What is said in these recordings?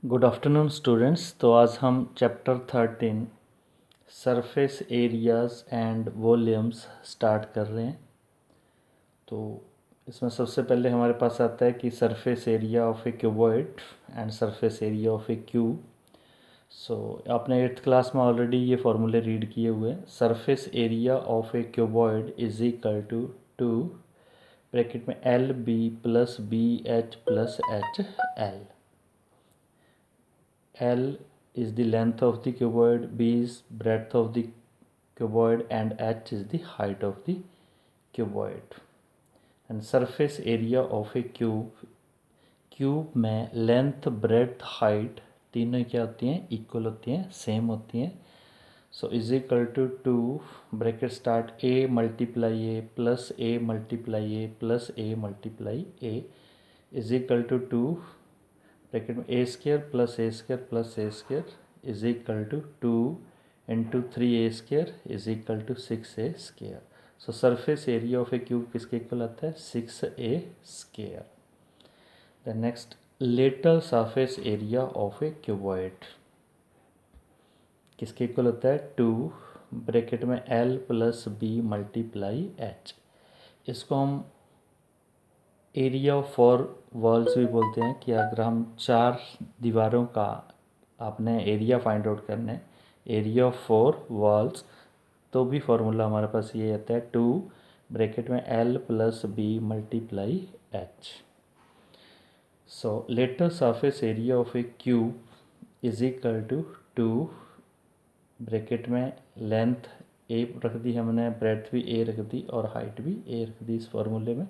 Good afternoon students. तो आज हम chapter 13 surface areas and volumes start कर रहे हैं। तो इसमें सबसे पहले हमारे पास आता है कि surface area of a cuboid and surface area of a cube. So आपने 8th क्लास में ऑलरेडी ये फॉर्मूले रीड किए हुए हैं। Surface area of a cuboid is equal to bracket में L B plus B H plus H L. L is the length of the cuboid, B is breadth of the cuboid and H is the height of the cuboid. And surface area of a cube में length, breadth, height तीनों क्या होती हैं? Equal होती हैं, same होती हैं। So is equal to bracket start A multiply A plus A multiply A plus A multiply A is equal to bracket में A square plus A square is equal to into 3a² is equal to 6a²। So surface area of a cube किसके equal आता है? 6a²। The next lateral surface area of a cuboid किसके equal होता है? 2 bracket में l plus B multiply H. इसको हम area of 4 walls भी बोलते हैं कि अगर हम 4 दीवारों का आपने एरिया फाइंड आउट करना है, एरिया ऑफ 4 वॉल्स, तो भी फार्मूला हमारे पास ये आता है 2 ब्रैकेट में l plus B multiply h. So lateral surface area of a cube is equal to bracket में लेंथ ए रख दी हमने, ब्रेड्थ भी ए रख दी और हाइट भी ए रख दी इस फार्मूले में।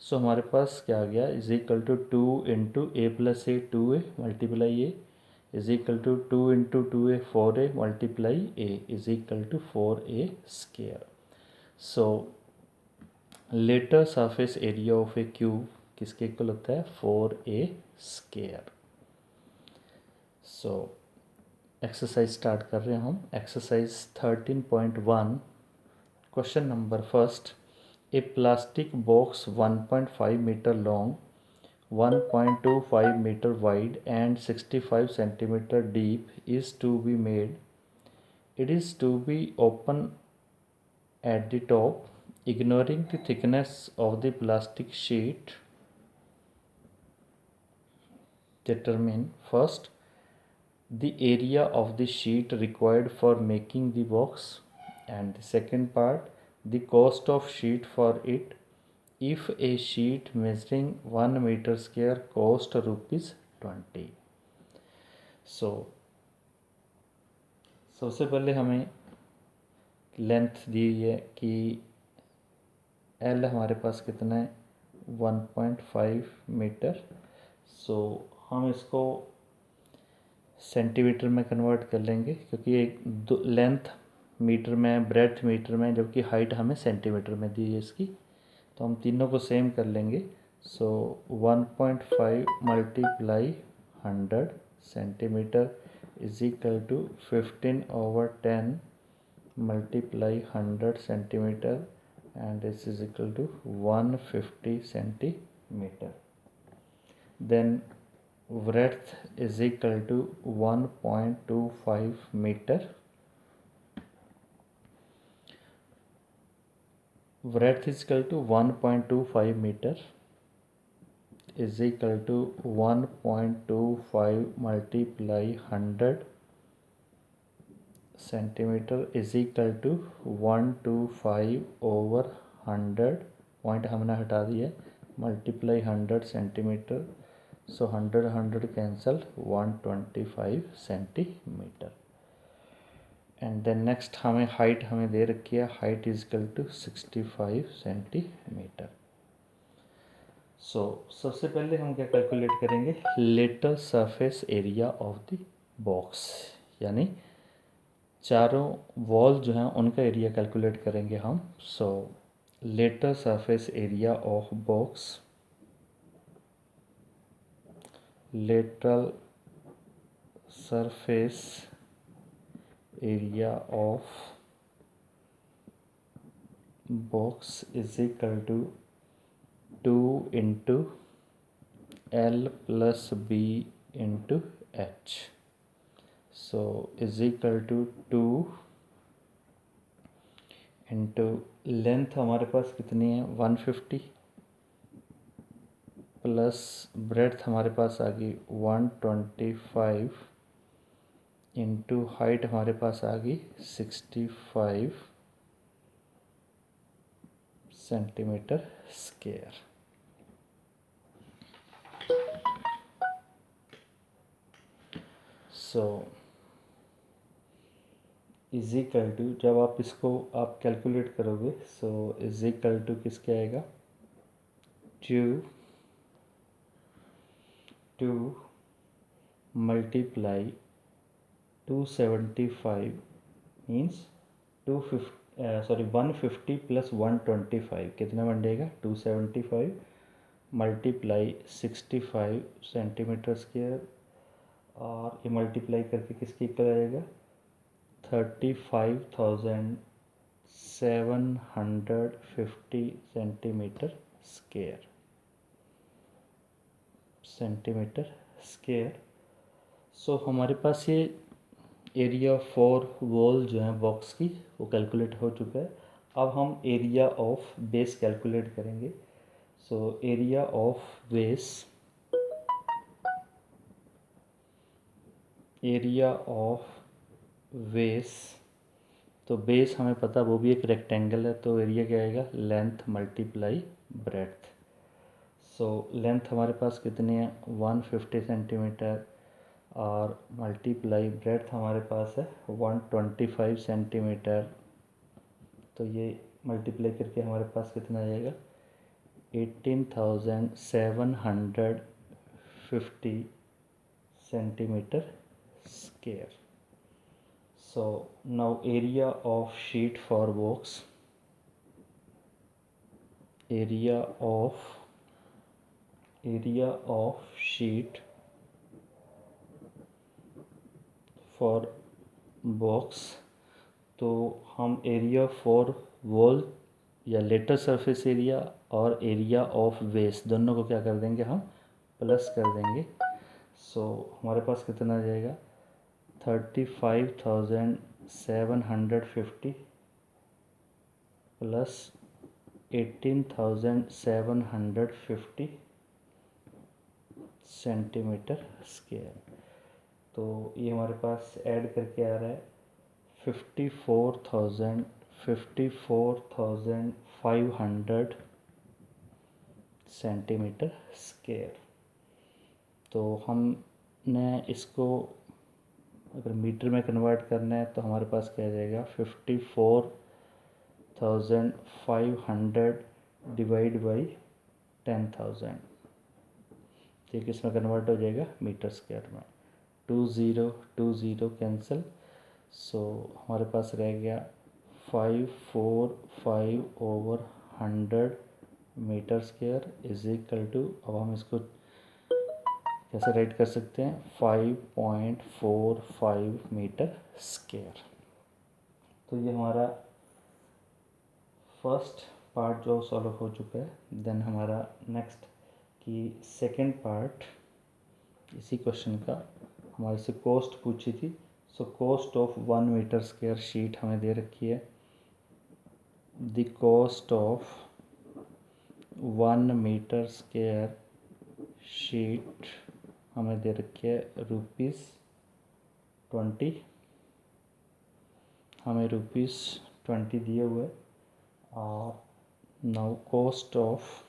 सो हमारे पास क्या आ गया? Is equal to into a plus a 2a multiply a is equal to into 2a 4a multiply a is equal to 4a²। So lateral surface area of a cube किसके इक्वल होता है? 4a²। सो एक्सरसाइज स्टार्ट कर रहे हैं हम। Exercise 13.1 question number first. A plastic box 1.5 meter long, 1.25 meter wide and 65 centimeter deep is to be made. It is to be open at the top, ignoring the thickness of the plastic sheet. Determine first the area of the sheet required for making the box, and the second part the cost of sheet for it. If a sheet measuring 1 meter square cost rupees 20. सो सबसे पहले हमें length दी है कि L हमारे पास कितना है? 1.5 metre. सो हम इसको सेंटीमीटर में कन्वर्ट कर लेंगे क्योंकि एक लेंथ मीटर में, ब्रेड्थ मीटर में, जबकि हाइट हमें सेंटीमीटर में दी है इसकी। तो हम तीनों को सेम कर लेंगे। So 1.5 multiply 100 centimetre is equal to 15/10 multiply 100 centimetre and this is equal to 150 centimetre. Then breadth is equal to 1.25 meter. Breadth is equal to 1.25 meter is equal to 1.25 multiply 100 centimeter is equal to 125/100, point हमने हटा दिया, multiply 100 centimetre. So 100 cancel, 125 centimetre. And then next हमें height हमें दे रखी है, height is equal to 65 centimetre. So सबसे पहले हम क्या कैलकुलेट करेंगे? Lateral surface area of the box, यानी चारों वॉल जो हैं उनका एरिया कैलकुलेट करेंगे हम। So lateral surface area of box, lateral surface area of box is equal to 2 into L plus B into H. So is equal to 2 into length हमारे पास कितनी है 150 प्लस ब्रेड्थ हमारे पास आ गई 125 इंटू हाइट हमारे पास आ गई 65 centimetre square. So is equal to, जब आप इसको आप कैलकुलेट करोगे, सो इज इक्वल टू किसके आएगा 2 मल्टीप्लाई 275 मीन्स 150 प्लस 125 कितना बन जाएगा 275 मल्टीप्लाई 65 सेंटीमीटर स्क्वायर, और ये मल्टीप्लाई करके किसके इक्वल आ जाएगा 35,750 सेंटीमीटर स्क्वायर। सो हमारे पास ये एरिया फॉर वॉल जो है बॉक्स की वो कैलकुलेट हो चुका है। अब हम एरिया ऑफ बेस कैलकुलेट करेंगे। सो एरिया ऑफ बेस, तो बेस हमें पता वो भी एक रेक्टेंगल है, तो एरिया क्या आएगा length multiply breadth. So length हमारे पास कितनी है 150 सेंटीमीटर और मल्टीप्लाई ब्रेड्थ हमारे पास है 125 सेंटीमीटर। तो ये मल्टीप्लाई करके हमारे पास कितना आ जाएगा 18,750 centimetre square. So now area of sheet for box, area of sheet for box, तो हम एरिया फॉर वॉल या लेटर सरफेस एरिया और एरिया ऑफ बेस दोनों को क्या कर देंगे हम प्लस कर देंगे। सो हमारे पास कितना आ जाएगा 35,750 प्लस 18,750 सेंटीमीटर स्क्वायर। तो ये हमारे पास ऐड करके आ रहा है 54,500 सेंटीमीटर स्क्वायर। तो हमने इसको अगर मीटर में कन्वर्ट करना है तो हमारे पास क्या आ जाएगा 54,500 डिवाइड बाई 10,000, तो किस में कन्वर्ट हो जाएगा मीटर स्क्वायर में। 20 कैंसिल, सो हमारे पास रह गया 545/100 metre square is equal to, अब हम इसको कैसे राइट कर सकते हैं 5.45 मीटर स्क्वायर। तो ये हमारा फर्स्ट पार्ट जो सॉल्व हो चुका है। देन हमारा नेक्स्ट कि सेकंड पार्ट इसी क्वेश्चन का हमारे से कॉस्ट पूछी थी। So cost of 1 metre square sheet हमें दे रखी है। The cost of 1 metre square sheet हमें दे रखी है ₹20, हमें ₹20 दिए हुए। और now cost of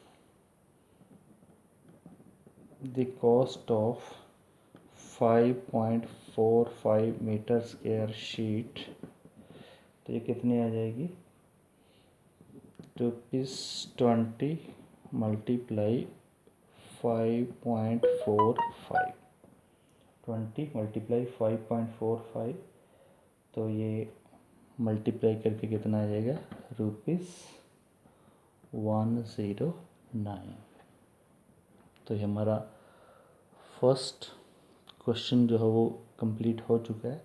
5.45 metre square sheet, तो ये कितनी आ जाएगी ₹20 मल्टीप्लाई 5.45, 20 मल्टीप्लाई 5.45, तो ये मल्टीप्लाई करके कितना आ जाएगा ₹109। तो ये हमारा फर्स्ट क्वेश्चन जो है वो कंप्लीट हो चुका है।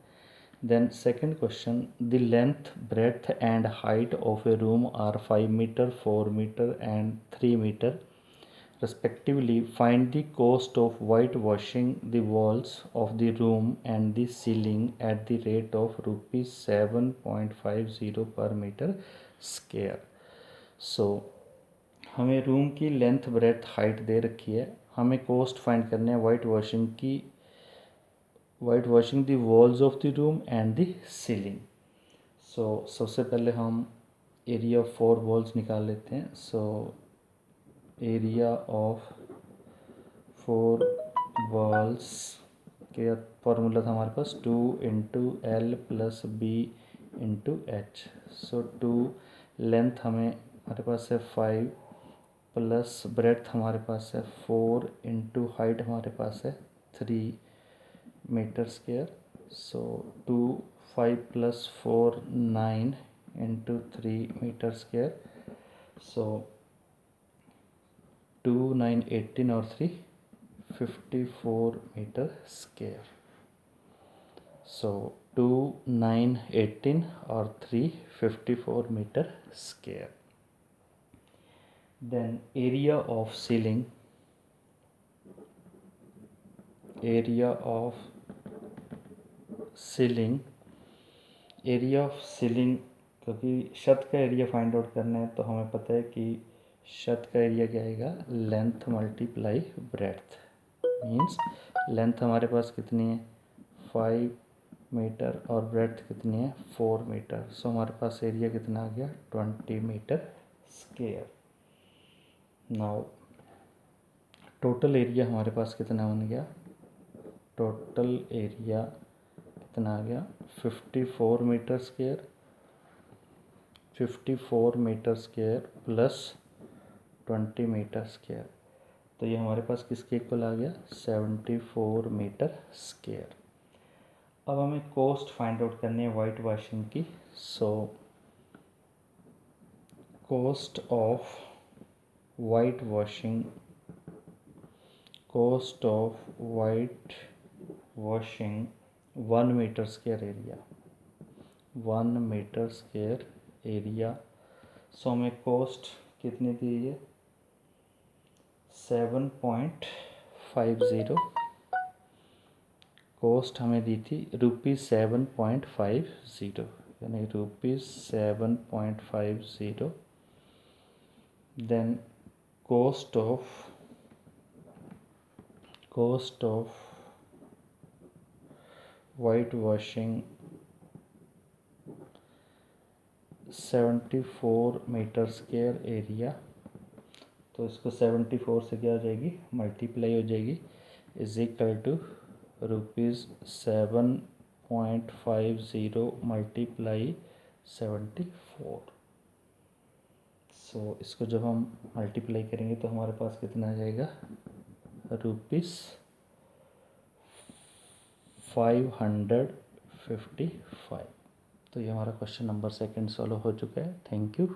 Then second question, the length breadth and height of a room are 5 metre 4 metre एंड 3 metre respectively, find the cost of whitewashing the walls of the room and the ceiling at the rate of rupees 7.50 per meter square. So हमें room की length breadth height दे रखी है, हमें cost find करने हैं white washing the walls of the room and the ceiling. So सबसे पहले हम एरिया ऑफ 4 वॉल्स निकाल लेते हैं. सो एरिया ऑफ 4 वॉल्स के फॉर्मूला था हमारे पास 2 into L plus B into H. So 2 length हमारे पास है 5 प्लस ब्रेथ हमारे पास है 4 इंटू हाइट हमारे पास है 3 मीटर स्क्वायर. सो 2 5 प्लस 4 9 इंटू 3 मीटर स्क्वायर. सो 2 9 18 और 3 54 मीटर स्क्वायर. सो 2 9 18 और 3 54 metre square. Then area of ceiling क्योंकि छत का एरिया फाइंड आउट करना है तो हमें पता है कि छत का एरिया क्या आएगा, length multiply breadth. Means length हमारे पास कितनी है 5 मीटर और ब्रेड्थ कितनी है 4 मीटर. सो हमारे पास एरिया कितना आ गया 20 metre square. Now total area हमारे पास कितना बन गया, टोटल एरिया कितना आ गया 54 metre square. 54 metre square plus 20 metre square. तो ये हमारे पास किसके इक्वल आ गया 74 मीटर स्क्वायर. अब हमें कॉस्ट फाइंड आउट करनी है वाइट वॉशिंग की. So cost of white washing 1 metre square area 1 metre square area. So हमें कॉस्ट कितनी दी है 7.50. कॉस्ट हमें दी थी ₹7.50 यानी ₹7.50. Then cost of whitewashing 74 metre square area. तो इसको 74 से क्या हो जाएगी मल्टीप्लाई हो जाएगी इज इक्वल टू ₹7.50 मल्टीप्लाई 74. सो इसको जब हम मल्टीप्लाई करेंगे तो हमारे पास कितना आ जाएगा ₹555. तो ये हमारा क्वेश्चन नंबर 2 सॉल्व हो चुका है. Thank you.